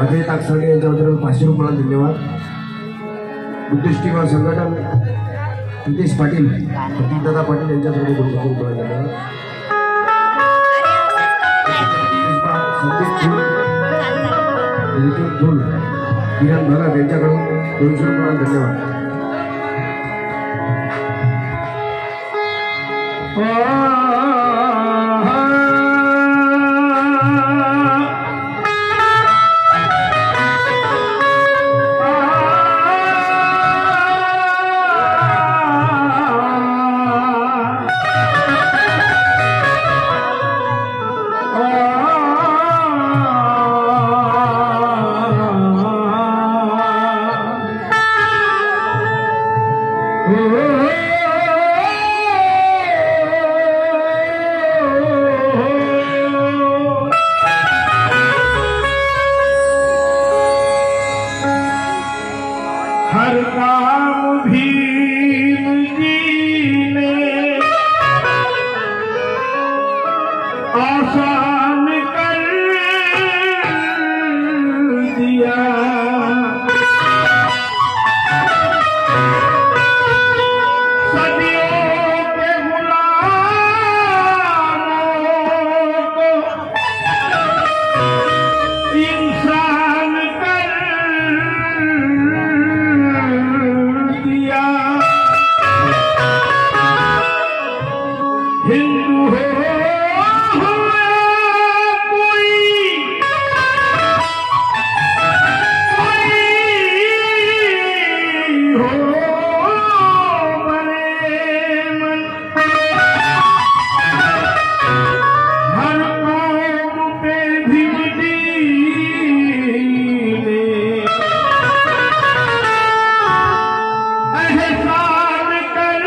अजय ताकसाळे यांच्याबद्दल 500 रुपयाला धन्यवाद. बुद्धिष्टिमा संघटन नितेश पाटील दादा पाटील यांच्याकडे 200 रुपयाला धन्यवाद. संदीप धूल किरण भगत यांच्याकडून 200 रुपयाला धन्यवाद. हर काम भीम जी ने आसान कर दिया। सदियों के गुलामों को इंसान कर हिंदू हो कोई हो बड़े मन हर कौम पे भीम ने एहसान कर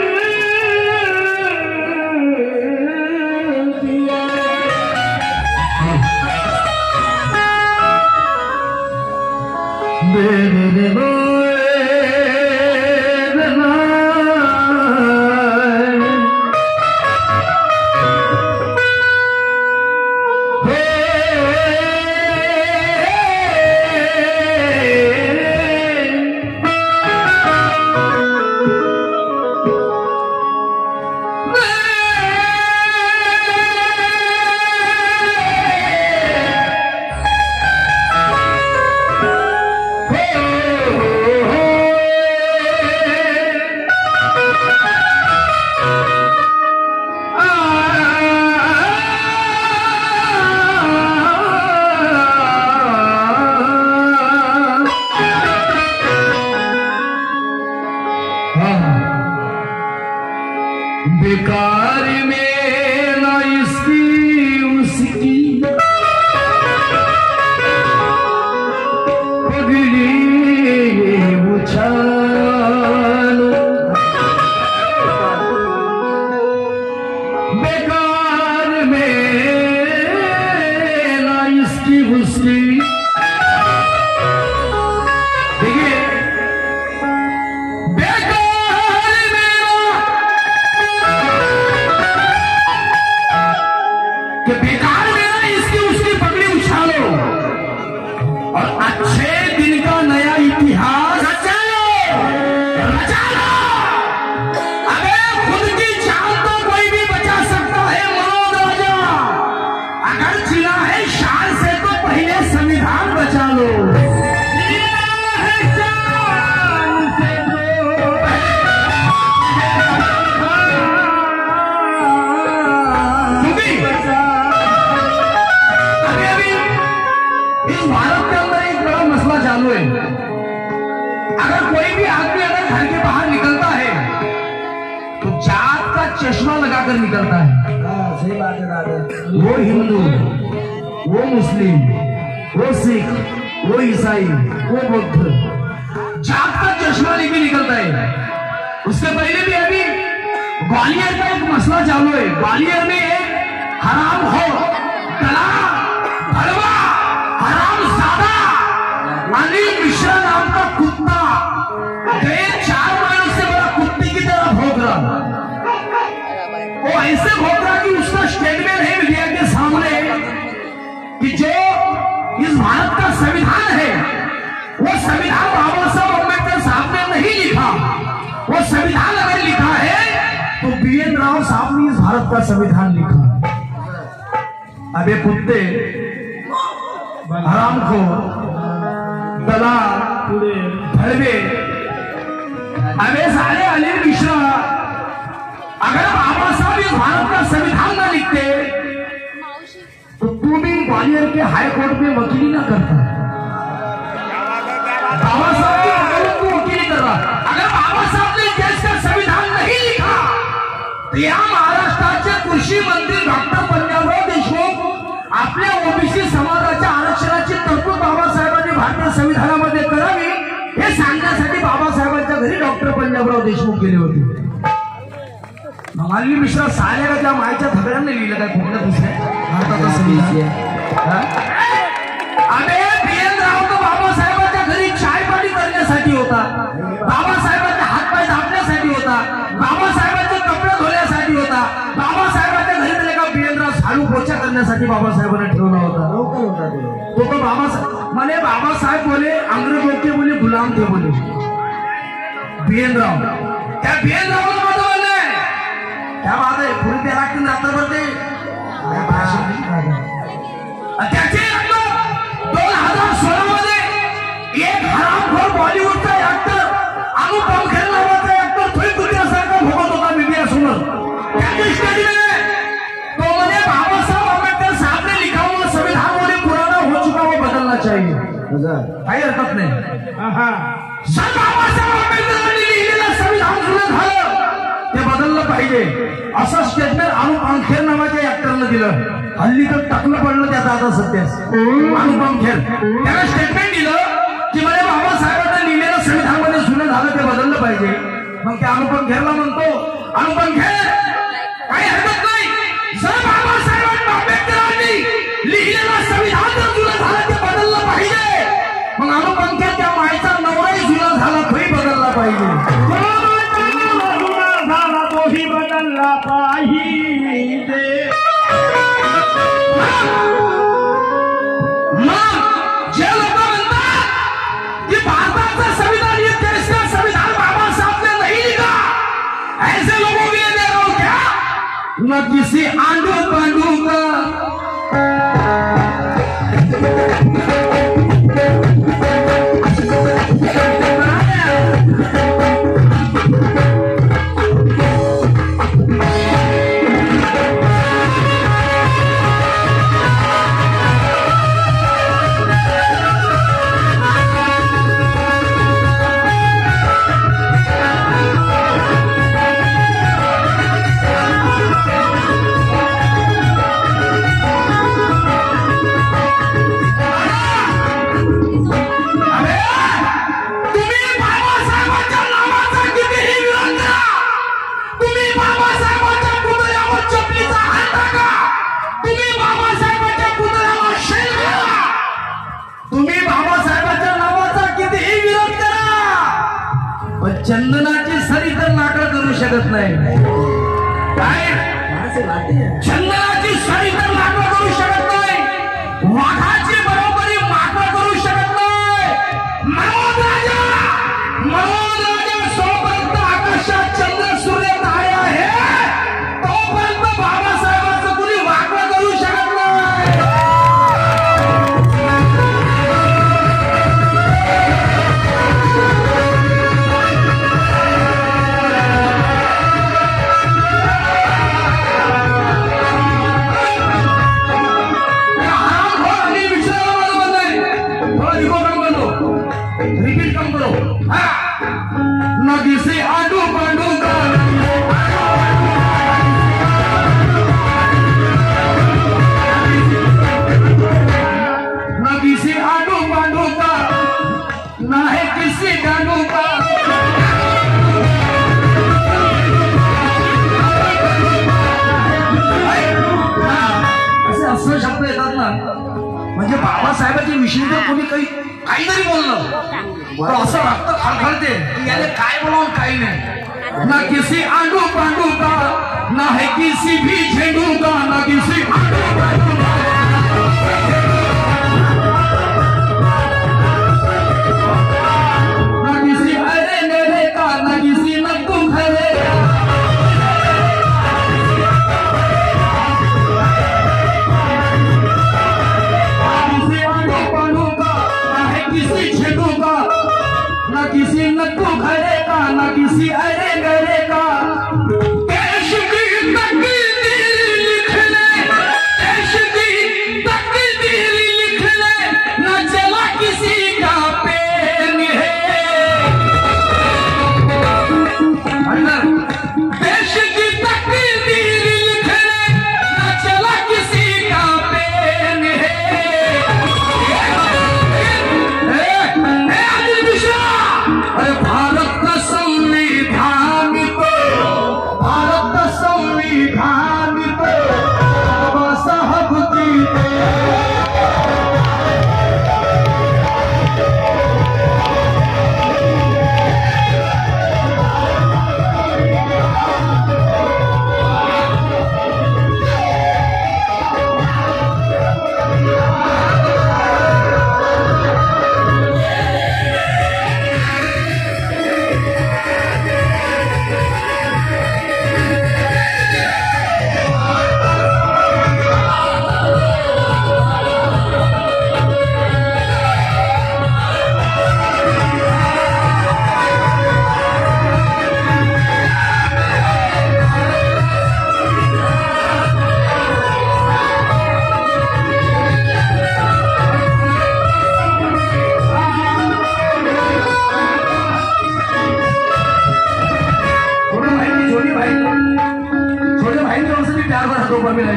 बेकार में ना इसकी उसकी पगड़ी उछालो, बेकार में ना इसकी उसकी देखिए कि बेकार में ना इसकी उसकी पगड़ी उछालो और अच्छे दिन का नया इतिहास रचा लो। अबे खुद की जान तो कोई भी बचा सकता है मनोज राजा, अगर जिला है शान से तो पहले संविधान बचा लो। भारत के अंदर एक बड़ा मसला चालू है। अगर कोई भी आदमी अगर घर के बाहर निकलता है तो जात का चश्मा लगाकर निकलता है। सही बात है दादा। वो हिंदू, वो मुस्लिम, वो सिख, वो ईसाई, वो बौद्ध, जात है। उसके पहले भी अभी ग्वालियर का एक मसला चालू है। ग्वालियर में एक हराम हो कला भड़वा हरामजादा अनिल मिश्रा नाम का कुत्ता गए 4 महीनों से बड़ा कुत्ते की तरह भौंक रहा। वो ऐसे भौंक रहा कि उसका स्टेटमेंट है मीडिया के सामने कि जो इस भारत का संविधान है वो संविधान बाबा साहब अम्बेडकर साहब ने नहीं लिखा। वो संविधान अगर लिखा है तो BN राव साहब ने इस भारत का संविधान लिखा। अब ये कुत्ते हराम को दला भड़वे अबे सारे अनिल मिश्रा अगर बाबा साहब इस भारत का संविधान न लिखते तो तू भी ग्वालियर के हाई कोर्ट में वकीली ना करता। बाबा साहब की अदालत को वकीली कर रहा। अगर बाबा साहब ने देश का संविधान नहीं लिखा तो या महाराष्ट्राचे कृषी मंत्री डॉक्टर पंजाबराव देशमुख आपल्या ओबीसी समाजाच्या आरक्षणाची तरतूद बाबासाहेबांनी भारतीय संविधानामध्ये करावी हे सांगण्यासाठी बाबासाहेबांच्या घरी डॉक्टर पंजाबराव देशमुख गेले होते। अनिल मिश्रा साऱ्या त्या मायच्या धगड्यांना लिहिलं काय कुठल्या दुसऱ्या भारताचा संविधान। अबे BN राव तो बाबासाहेबांच्या घरी चाय पाणी करण्यासाठी होता, बाबासाहेबांचे हातपाय दाबण्यासाठी होता, बाबासाहेबांचे कपडे धुण्यासाठी होता, बाबासाहेबांच्या घरी त्याला का BN राव झाडू पोछा करण्यासाठी बाबासाहेबांना ठेवला होता। तो बाबासाहेब म्हणे बाबासाहेब बोले अंग्रेजों के बोले गुलाम थे बोले BN राव। त्या BN रावला माझं म्हणणं आहे क्या बात आहे पुरी त्या राखून रात्रभर ते त्याचे 2016 मध्ये एक हरामखोर बॉलिवूडचा ऍक्टर अनुपम खेर नावाचा ऍक्टर थोडी कुत्र्यासारखा भोगत होता मीडिया समोर। त्याची स्टेटमेंट तो म्हणे बाबासाहेब आंबेडकर साहब ने लिखा हुआ संविधान बोले पुराना हो चुका वो बदलना चाहिए। काही हरकत नाही। सर बाबासाहेब आंबेडकरांनी लिहिलेलं संविधान जुनं झालं ते बदललं पाहिजे असं स्टेटमेंट अनुपम खेर नावाच्या ऍक्टरने दिलं। हल्ली तर टाकलं पडलं त्याचा आता सध्याच अनुपम खेर त्याला स्टेटमेंट दिलं की म्हणे बाबासाहेबांनी लिहिलेलं संविधान मध्ये जुनं झालं ते बदललं पाहिजे। मग त्या अनुपम खेरला म्हणतो अनुपम खेर काही हरकत नाही जर बाबासाहेब आंबेडकरांनी लिहिलेलं संविधान जर जुनं झालं ते बदललं पाहिजे मग अनुपम खेर त्या मायचा नवराही जुना झाला तोही बदलला पाहिजे। तोही बदलला पाहिजे। जे लोक म्हणतात की भारताचं संविधान ये देश का संविधान बाबा साहब ने नहीं लिखा ऐसे लोगों के लिए दे रहा हूं क्या न किसी आंडू पांडू का चंदनाची सरी तर नाकळ करू शकत नाही। काय चंदनाची सरी तर नाकळ करू शकत नाही, वाघाची बरोबरी माकळ करू शकत नाही। मनोज राजा सोपर्यंत आकाशात चंद्र सूर्य तारे आहे तोपर्यंत बाबासाहेबांचं कुणी वाकळ करू शकत नाही। रिपीट कम करो नदी से आडू पांडू का नदी से आडू पांडू का ना है किसी गांडू का म्हणजे बाबासाहेबांच्या विषयी जर कोणी काहीतरी बोललं तर असं रक्त खळखळते की याने काय बोलावून काही नाही. ना किसी आंडू पांडू का ना है किसी भी झेंडू का ना किसी आंडू पांडू का ना किसी अरे मेरे का ना किसी नक्कू खरे किसी झेंडू का ना किसी नक्कू खरे का ना किसी अरे गरे का. देश की तकदीर लिख ले, देश की तकदीर लिख ले, न चला किसी का पेन है. देश की तकदीर लिख ले, न चला किसी का पेन है. अरे भारत का संविधान तो बाबा साहब की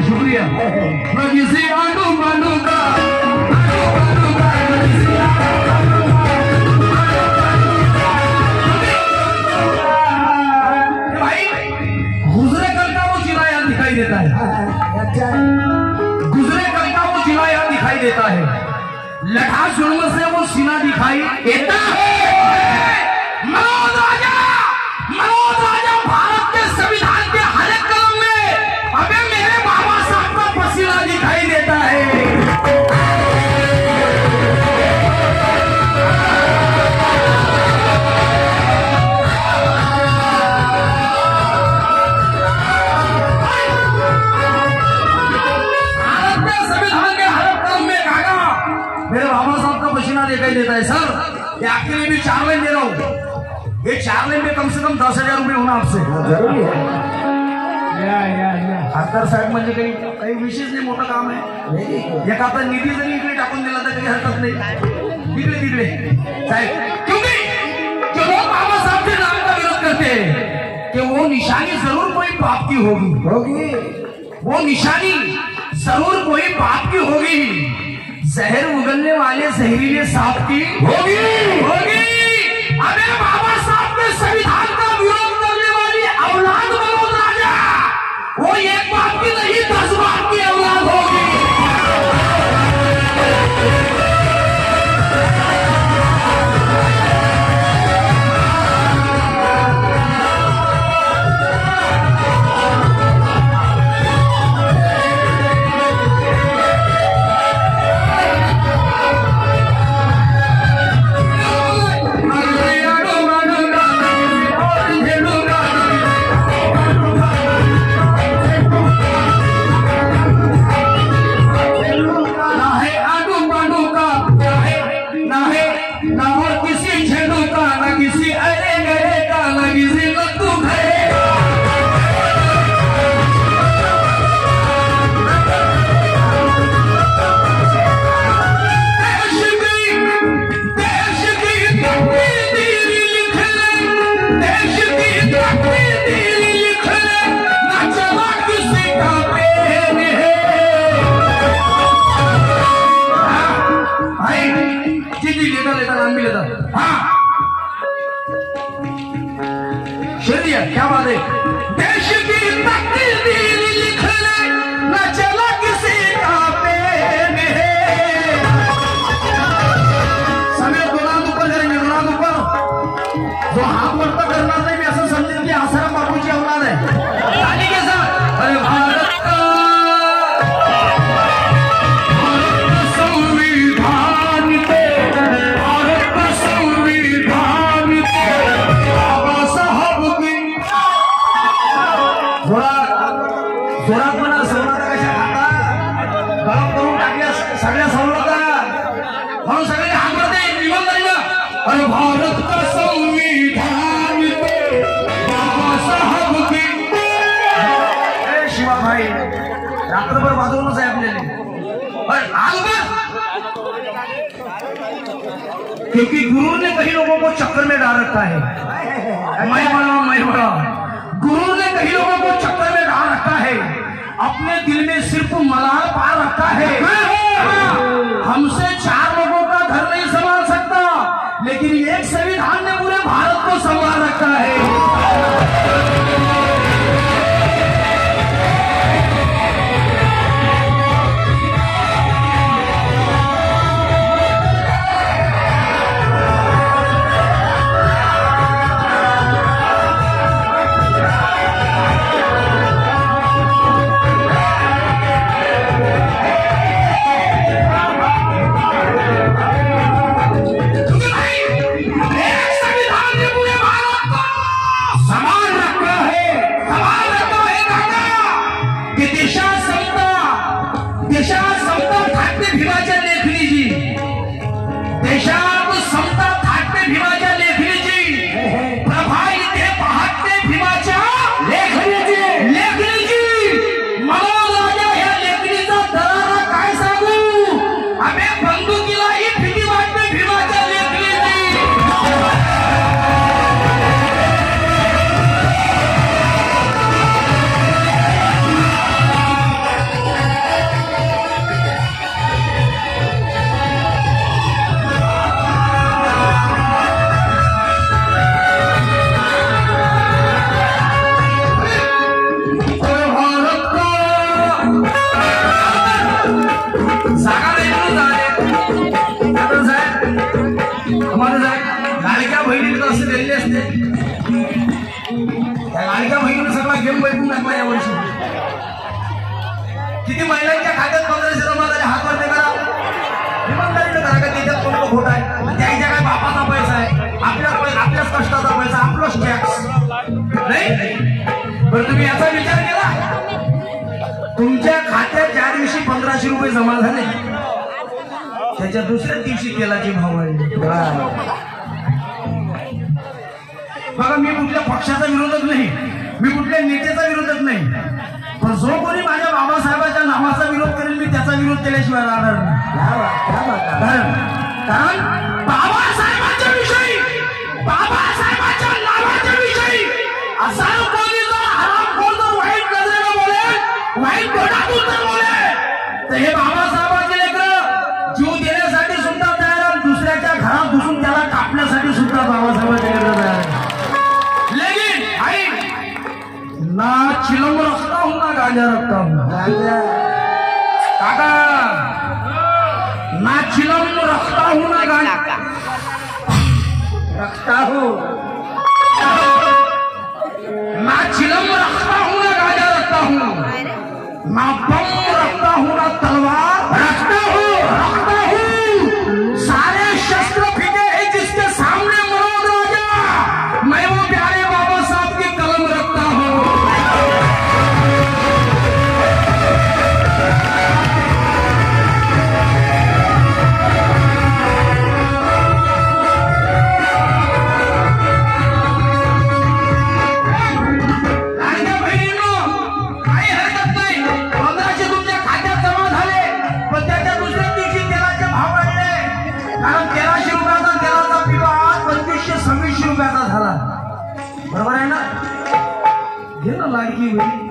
शुक्रिया. न किसी आंडू पांडू का भाई गुजरे कल का वो चिल्ला यहाँ दिखाई देता है. गुजरे कल का वो चिल्ला यहाँ दिखाई देता है. लठा जुल्म से वो सीना दिखाई देता है. मनोज राजा भारत के संविधान के हर एक कलम में अबे मेरे बाबा साहब का पसीना दिखाई देता है. भारत के संविधान के हर एक कलम में कागा मेरे बाबा साहब का पसीना दिखाई देता है. सर ये आपके लिए भी 4 लाइन दे रहा हूं. ये 4 लाइन में कम से कम 10,000 रुपये होना आपसे जरूरी है. खासदार साहेब म्हणजे काही विशेष नाही, मोठं काम आहे. एक आता निधी जरी इकडे टाकून दिला तर काही हरकत नाही. तिकडे साहेब क्योंकि जो लोग बाबा साहब के नाम का विरोध करते हैं कि वो निशानी जरूर कोई पाप की होगी. वो निशानी जरूर कोई पाप की होगी. जहर उगलने वाले जहरीले सांप की होगी. अबे बाबा साहब के संविधान का विरोध करने वाली औलाद मनोज राजा वो एक बाप की नहीं 10 बाप की औलाद होगी. क्या बात है. देश की तकदीर लिख ले न चला किसी का पेन है. जो हात वरता करणार नाही मी असं समजेल की आसाराम बापूची अवलाद आहे. आणि कसं अरे भारत संविधान के भारत संविधान के बाबा साहब की जोरात म्हणा सवलत कशा खाता गळप करून टाकल्या सगळ्या सवलता म्हणून सगळे हात वरते इमानदारीला अरे भारत का संविधान पे बाबा साहब की शिवा भाई रात्रभर वाजवूनच आहे आपल्याला क्योंकि गुरु ने कई लोगों को चक्कर में डाल रखा है. मैं बड़ा गुरु ने कई लोगों को चक्कर में डाल रखा है. अपने दिल में सिर्फ मलाल पार रखा है. हमसे 4 लोगों का घर नहीं संभाल सकता लेकिन एक संविधान ने पूरे भारत को संभाल रखा है. लाडक्या बहिणीला असं दिलेले असते त्या लाडक्या बहिणीने सगळा गेम बैठून टाकला या वर्षी. किती महिलांच्या खात्यात 1500 जमा झाले हात वरती करा. इमानदारीने करा का त्याच्यात कोणतं खोट आहे. त्याच्या काय बापाचा पैसा आहे आपल्याच कष्टाचा पैसा आपलाच टॅक्स नाही. बरं तुम्ही याचा विचार केला तुमच्या खात्यात ज्या दिवशी 1500 रुपये जमा झाले त्याच्या दुसऱ्या दिवशी तेलाची भाव वाढली. बघा मी कुठल्या पक्षाचा विरोधक नाही मी कुठल्या नेत्याचा विरोधक नाही पण जो कोणी माझ्या बाबासाहेबांच्या नावाचा विरोध करेल मी त्याचा विरोध केल्याशिवाय राहणार नाही. कारण बाबासाहेबांच्या विषयी बाबासाहेबांच्या नावाच्या विषयी असा कोणी जर हरामखोर जर वाईट नजरेने बोलेल वाईट तोंडातून जर बोलेल तर हे बाबासाहेबांचे लेकरं जीव देण्यासाठी सुद्धा तयार आहे दुसऱ्याच्या घरात घुसून त्याला कापण्यासाठी सुद्धा बाबासाहेबांचे लेकरं तयार आहे. लेकिन आई ना चिलम रखता हूं ना गांजा रखता हूं काका ना चिलम रखता हूं ना गांजा रखता हूं ना चिलम रखता हूं ना गांजा रखता हूं ना बम रखता हूं ना तलवार रखता हूं सारे शस्त्र फीके हैं जिसके सामने मनोज राजा मैं वो प्यारे बाबा साहब की कलम रखता हूं. बरोबर आहे ना घे ना लाडकी बहीण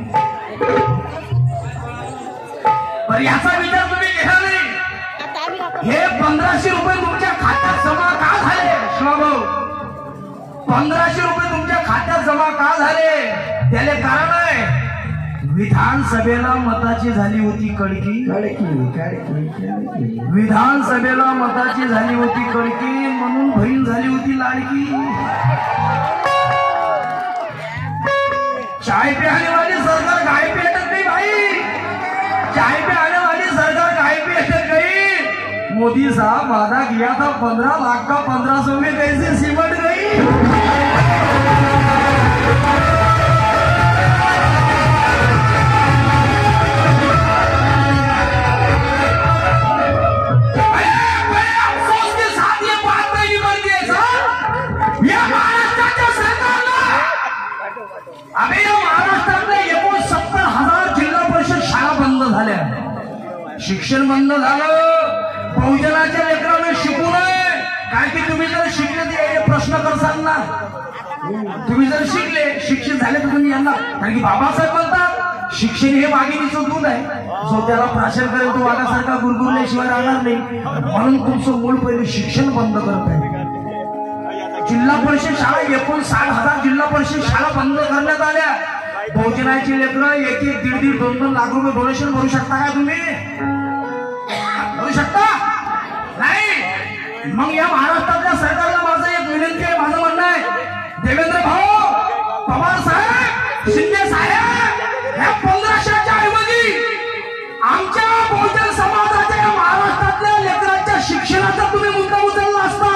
पण याचा विचार तुम्ही केला नाही. हे 1500 रुपये तुमच्या खात्यात जमा का झाले शिवाभाऊ 1500 रुपये तुमच्या खात्यात जमा का झाले त्याला कारण आहे विधानसभेला मताची झाली होती कडकी, विधानसभेला मताची झाली होती कडकी, म्हणून बहीण झाली होती लाडकी. चाय पे आने वाली सरकार गाय पे अटक गई भाई, चाय पे आने वाली सरकार गाय पे अटक गई. मोदी साहब वादा किया था 15 लाख का 1500 में कैसे सिमट गई. अबे महाराष्ट्रातल्या 69,000 जिल्हा परिषद शाळा बंद झाल्या, शिक्षण बंद झालं. बहुजनाच्या लेकरांना शिकू नये, कारण की तुम्ही जर शिकले तर प्रश्न करसाल ना. तुम्ही जर शिकले, शिक्षित झाले तर तुम्ही यांना, कारण की बाबासाहेब म्हणतात शिक्षण हे वाघिणीचं दूध आहे, जो त्याला प्राशन करेल तो वाघासारखा गुरगुरल्याशिवाय राहणार नाही. म्हणून तुमचं मूळ पहिले शिक्षण बंद करत आहे. जिल्हा परिषद शाळा 59,000 जिल्हा परिषद शाळा बंद करण्यात आल्या. बहुजनाची लेकरं 1-1, 1.5, 2-2 लाख रुपये डोनेशन भरू शकता का तुम्ही? भरू शकता नाही. मग या महाराष्ट्रातल्या सरकारला माझं एक विनंती आहे, माझं म्हणणं आहे, देवेंद्र भाऊ, पवार साहेब, शिंदे साहेब, या 1500च्या ऐवजी आमच्या बहुजन समाजाच्या या महाराष्ट्रातल्या लेकरांच्या शिक्षणाचा तुम्ही मुद्दा उचलला असता,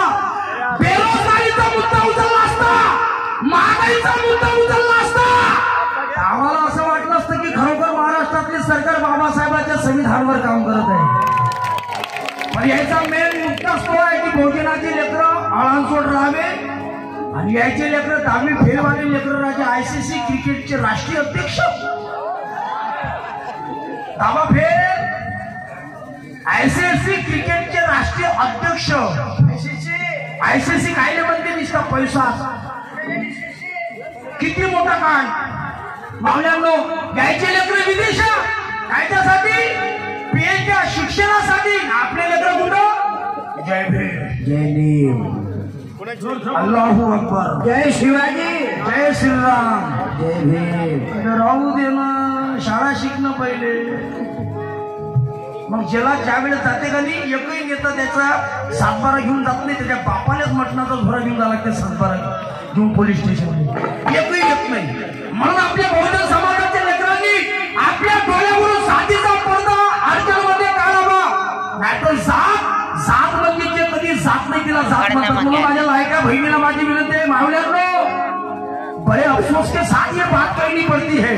बेरोजगारीचा मुद्दा उचलला असता, महागाईचा मुद्दा उचलला असता, आम्हाला असं वाटलं असतं की खरोखर महाराष्ट्रातले सरकार बाबासाहेबांच्या संविधानावर काम करत आहे. पण याचा मेन मुद्दाच तो आहे की बहुजनाची लेकरं आळांसोड राहावे आणि याचे लेकरं 10वी फेलवाले लेकरं राजे. ICC क्रिकेटचे राष्ट्रीय अध्यक्ष दावा फेल, ICC क्रिकेटचे राष्ट्रीय अध्यक्ष. ICC कायले म्हणते निष्ठा पैसा किती मोठा काय मावल्यांनो. घ्यायचे लेकरं विदेशात कायच्यासाठी, PhD शिक्षणासाठी. आपले लेकरं कुठं? जय भीम, जय भीम, अल्लाहू अकबर, जय शिवाजी, जय श्रीराम, जय भीम. राहू दे ना, शाळा शिकणं पहिले. मग ज्याला ज्या वेळेस जाते का नाही, एकही नेता त्याचा सातबारा घेऊन जात नाही, त्याच्या बापालाच मटणाचा झोरा घेऊन जावं लागते सातबारा घेऊन पोलीस स्टेशनमध्ये, एकही येत नाही. म्हणून आपल्या बहुजन समाजाच्या लेकरांनी आपल्या डोळ्यावरून साथीचा पडदा अडचणमध्ये काढावा. नाहीतर जात म्हणजे कधी जात नाही, तिला जात म्हणतात. म्हणून माझ्या लायका बहिणीला माझी विनंती आहे, मावल्यांनो, बड़े अफसोस के साथ ये बात कहनी पड़ती है,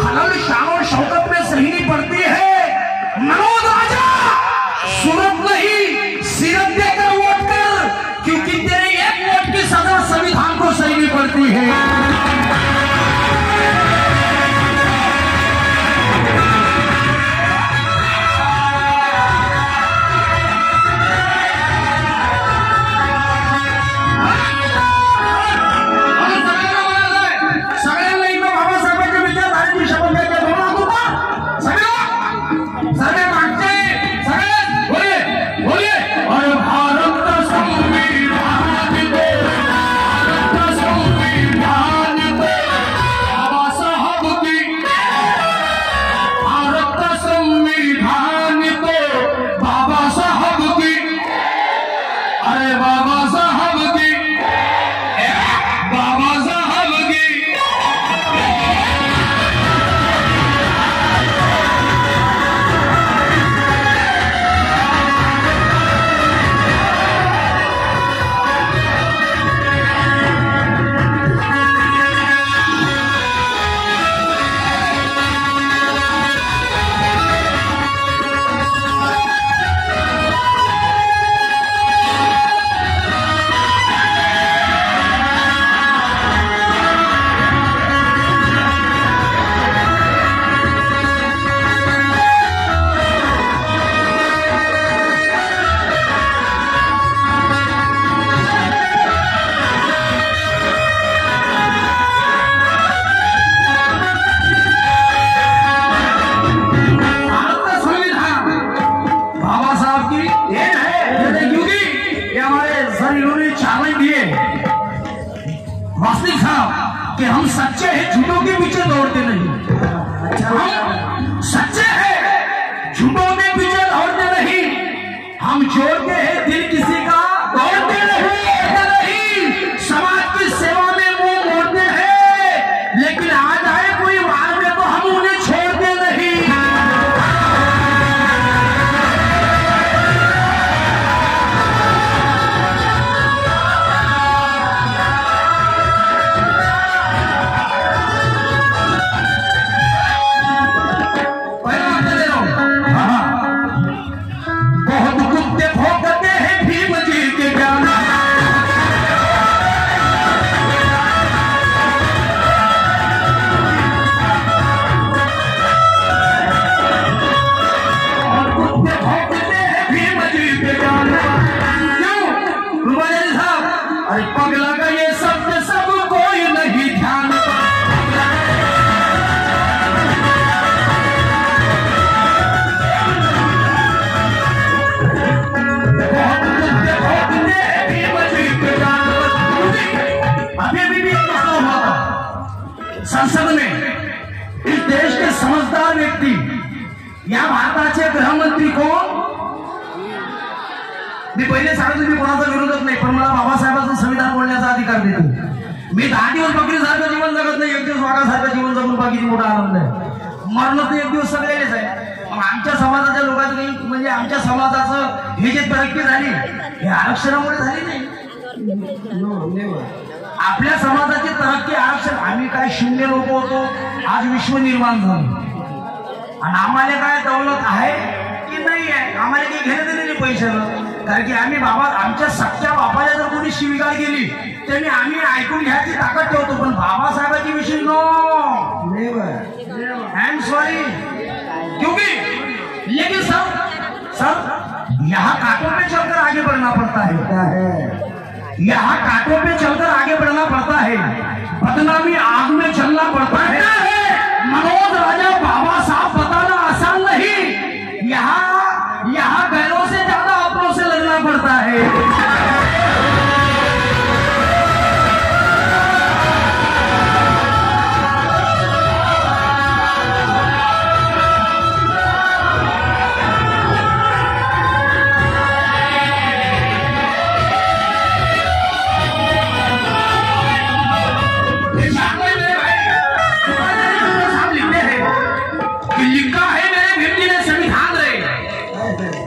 हलाल शान और शौकत में सहनी पड़ती है. मनोज राजा, सूरत नहीं सीरत देकर वोट कर, क्योंकि तेरे एक वोट की सजा संविधान को सहनी पड़ती है. कि हम सच्चे हैं, झूठों के पीछे दौड़ते नहीं। हम सच्चे हैं, झूठों के पीछे दौड़ते नहीं। हम जोड़ते हैं दिल किसी का, दौड़ते नहीं। समाज की सेवा में मुंह मोड़ते हैं, लेकिन आ जाए कोई मारने तो हम उन्हें छोड़ते नहीं। पगला का ये सब कोई नहीं ध्यान। अभी भी हुआ था संसद में, इस देश के समझदार व्यक्ति या भारताचे गृहमंत्री कोण, मी पहिले सांगतो मी कोणाचा विरोधच नाही, पण मला बाबासाहेबांचं संविधान बोलण्याचा अधिकार देतो। मी 10 दिवस बकरीसारखं जीवन जगत नाही, 1 दिवस वाघासारखं जीवन जगून बाकी मोठा आनंद आहे। मरण तर 1 दिवस सगळेच आहे। मग आमच्या समाजाच्या लोकांचं काही म्हणजे आमच्या समाजाचं हे जे तरक्की झाली हे आरक्षणामुळे झाली नाही। आपल्या समाजाची तरक्की आरक्षण, आम्ही काय शून्य लोक होतो, आज विश्व निर्माण झालं आणि आम्हाला काय दौलत आहे की नाही आहे, आम्हाला काही घेणं देणं नाही पैशाला। कारण की आम्ही बाबा, आमच्या सख्या बापाला जर कोणी शिवीगाळ केली तर आम्ही ऐकून घ्यायची ताकद ठेवतो, पण बाबासाहेबांची विषय नो, आई एम सॉरी। क्योंकि लेकिन सर यहाँ कांटों पे चलकर आगे बढ़ना पड़ता है, यहाँ कांटों पे चलकर आगे बढ़ना पड़ता है, बदनामी आग में चलना पड़ता है। मनोज राजा बाबा साहब बताना आसान नहीं, यहाँ गैरों से ज्यादा अपनों से लड़ना पड़ता है।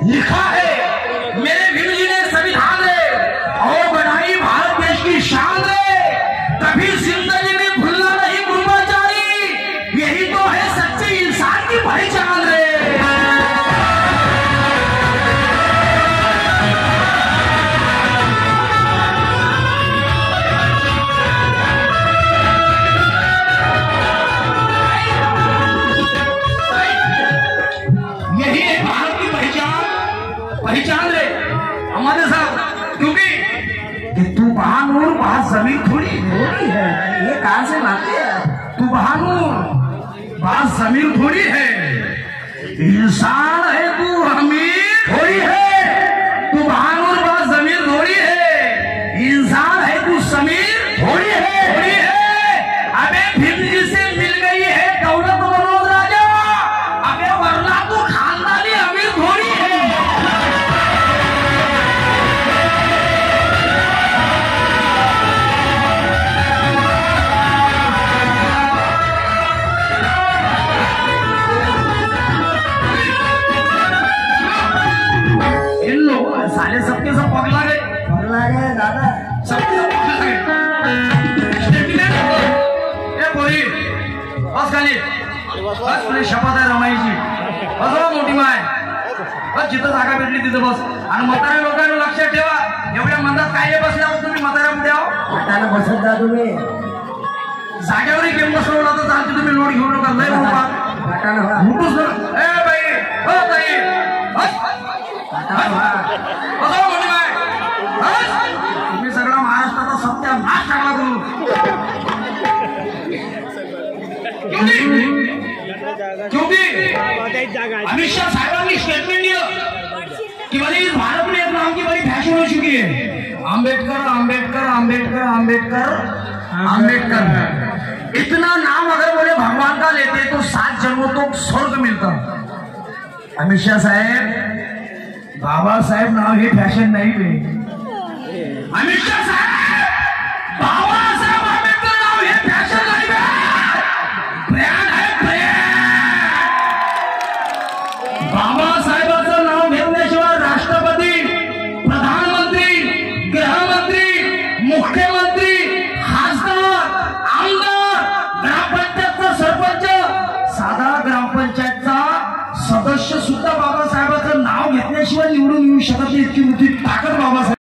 लिखा है मेरे भीम जी ने संविधान रे, और बनाई भारत देश की शान रे, कभी जिंदगी में भूलना नहीं ब्रह्मचारी, यही तो है सच्चे इंसान की पहचान रे। यही है भारत की पहचान रे हमारे साथ। क्योंकि तू बहानूर बात जमीन थोड़ी है, ये कहां से लाते हैं? तू बहानूर बात जमीन थोड़ी है, इंसान है तू अमीर थोड़ी है। तू बहानूर बात जमीन थोड़ी है, इंसान है तू समीर थोड़ी है। अबे भीम जी से मिल गई है दौलत मनोज राजा, अबे वरना तू खानदानी अमीर थोड़ी है। इन लोग साले सबके सब पगला गए दादा, सबके सब पगला गए। स्टेटमेंट ए बोली बस खाली बस, तुझी शपथ आहे रमाईची, बस मोठी माय, बस जिथं जागा भेटली तिथं बस। आणि म्हाताऱ्या लोकांना लक्षात ठेवा, एवढ्या मंदात काय बसल्यावर तुम्ही म्हाताऱ्या पुढे आहो, हाताला बसत जा तुम्ही, जागेवरही गेम बसवला तर चालते, तुम्ही लोड घेऊ नका, लय मोठूच ना। ए बाई हो ताई बस, मोठी माय बस, तुम्ही सगळा महाराष्ट्राचा सत्यानाश टाकला करू। क्योंकि अमित शाह साहब ने स्टेटमेंट दिया कि भाई इस भारत में एक नाम की बड़ी फैशन हो चुकी है, आंबेडकर आंबेडकर आंबेडकर आंबेडकर आंबेडकर इतना नाम अगर बोले भगवान का लेते तो 7 जन्मों तो स्वर्ग मिलता। अमित शाह साहेब, बाबासाहेब नाव हे फॅशन नाही बे। अमित शाह साहेब, बाबासाहेब आंबेडकर नाव हे फॅशन नाही बे, ब्रँड आहे ब्रँड। बाबासाहेबांचं नाव घेतल्याशिवाय राष्ट्रपती, प्रधानमंत्री, गृहमंत्री, मुख्यमंत्री, खासदार, आमदार, ग्रामपंचायतचा सरपंच, साधा ग्रामपंचायतचा सदस्य सुद्धा बाबासाहेबांचं नाव घेतल्याशिवाय निवडून येऊ शकत नाही, इतकी मोठी ताकद बाबासाहेब